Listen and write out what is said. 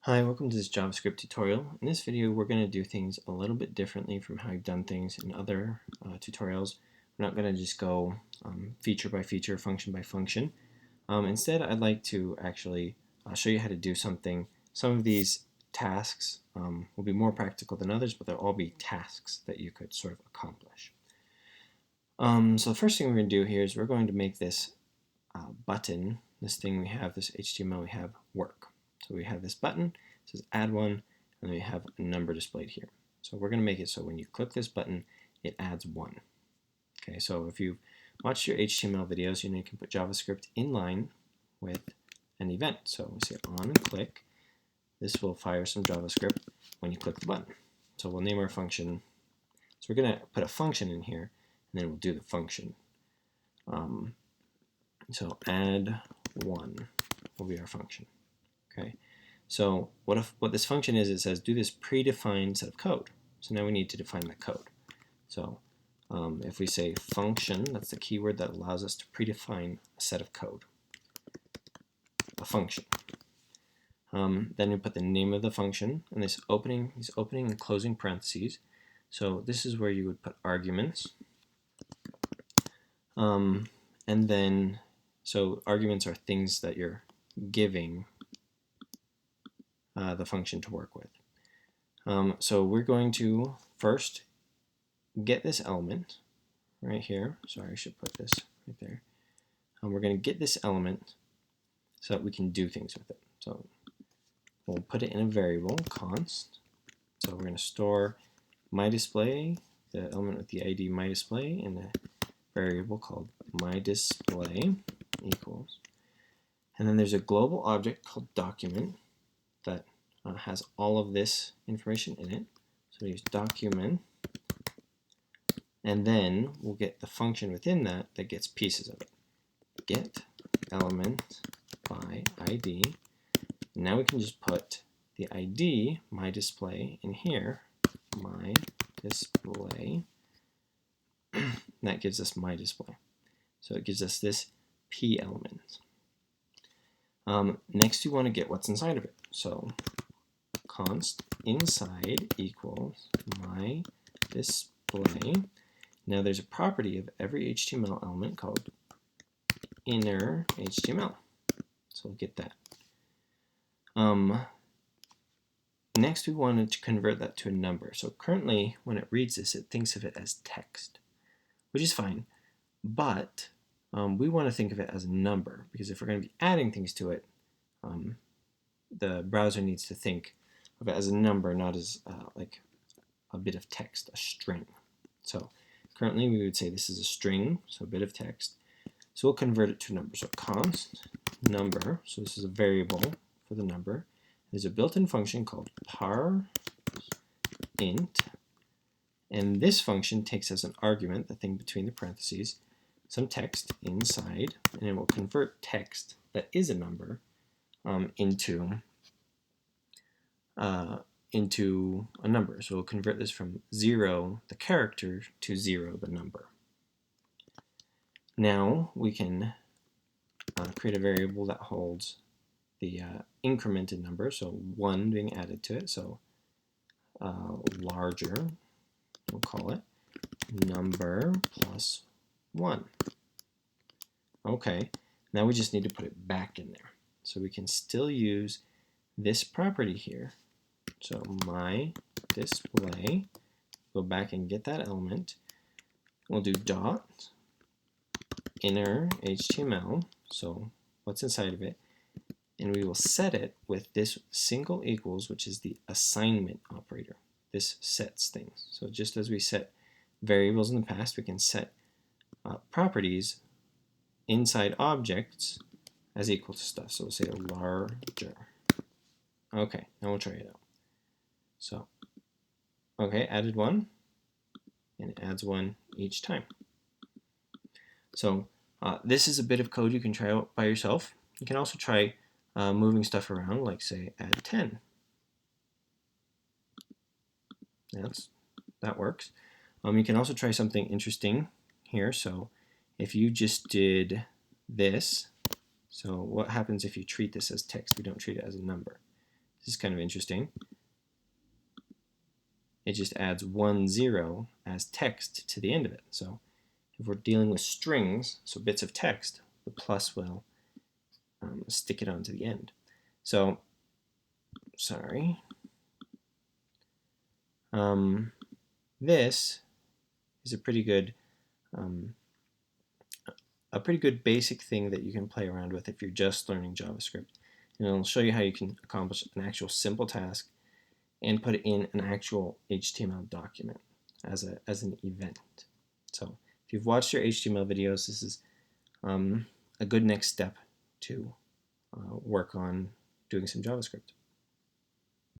Hi, welcome to this JavaScript tutorial. In this video, we're going to do things a little bit differently from how you've done things in other tutorials. We're not going to just go feature by feature, function by function. Instead, I'd like to actually show you how to do something. Some of these tasks will be more practical than others, but they'll all be tasks that you could sort of accomplish. So the first thing we're going to do here is we're going to make this button, this thing we have, this HTML we have, work. So we have this button, it says add one, and then we have a number displayed here. So we're going to make it so when you click this button, it adds 1. Okay, so if you've watched your HTML videos, you know you can put JavaScript in line with an event. So we say on and click. This will fire some JavaScript when you click the button. So we'll name our function. So we're going to put a function in here, and then we'll do the function. So add 1 will be our function. Okay, so what this function is, it says do this predefined set of code. So now we need to define the code. So if we say function, that's the keyword that allows us to predefine a set of code, a function. Then we put the name of the function and these opening and closing parentheses. So this is where you would put arguments. And then, so arguments are things that you're giving the function to work with. So we're going to first get this element right here. Sorry, I should put this right there. We're going to get this element so that we can do things with it. So we'll put it in a variable, const. So we're going to store myDisplay, the element with the ID myDisplay, in a variable called myDisplay equals. And then there's a global object called document that has all of this information in it. So we use document, and then we'll get the function within that that gets pieces of it. Get element by ID. And now we can just put the ID, myDisplay, in here, myDisplay. That gives us myDisplay. So it gives us this P element. Next, we want to get what's inside of it. So const inside equals myDisplay. Now there's a property of every HTML element called inner HTML. So we'll get that. Next, we wanted to convert that to a number. So currently, when it reads this, it thinks of it as text, which is fine. But we want to think of it as a number, because if we're going to be adding things to it, the browser needs to think of it as a number, not as like a bit of text, a string. So currently we would say this is a string, so a bit of text. So we'll convert it to a number. So const number, so this is a variable for the number. There's a built-in function called parseInt, and this function takes as an argument, the thing between the parentheses, some text inside, and it will convert text that is a number into a number. So we'll convert this from 0, the character, to 0, the number. Now we can create a variable that holds the incremented number, so 1 being added to it, so larger, we'll call it number plus 1. Okay, now we just need to put it back in there. So we can still use this property here. So myDisplay, go back and get that element. We'll do dot inner HTML, so what's inside of it, and we will set it with this single equals, which is the assignment operator. This sets things. So just as we set variables in the past, we can set properties inside objects as equal to stuff. So we'll say larger. Okay, now we'll try it out. So, okay, added 1, and it adds 1 each time. So this is a bit of code you can try out by yourself. You can also try moving stuff around, like say add 10. That works. You can also try something interesting here. So if you just did this, so what happens if you treat this as text? We don't treat it as a number. This is kind of interesting. It just adds 1, 0 as text to the end of it. So if we're dealing with strings, so bits of text, the plus will stick it onto the end. So, sorry. This is a pretty good basic thing that you can play around with if you're just learning JavaScript. And it'll show you how you can accomplish an actual simple task and put it in an actual HTML document as an event. So if you've watched your HTML videos, this is a good next step to work on doing some JavaScript.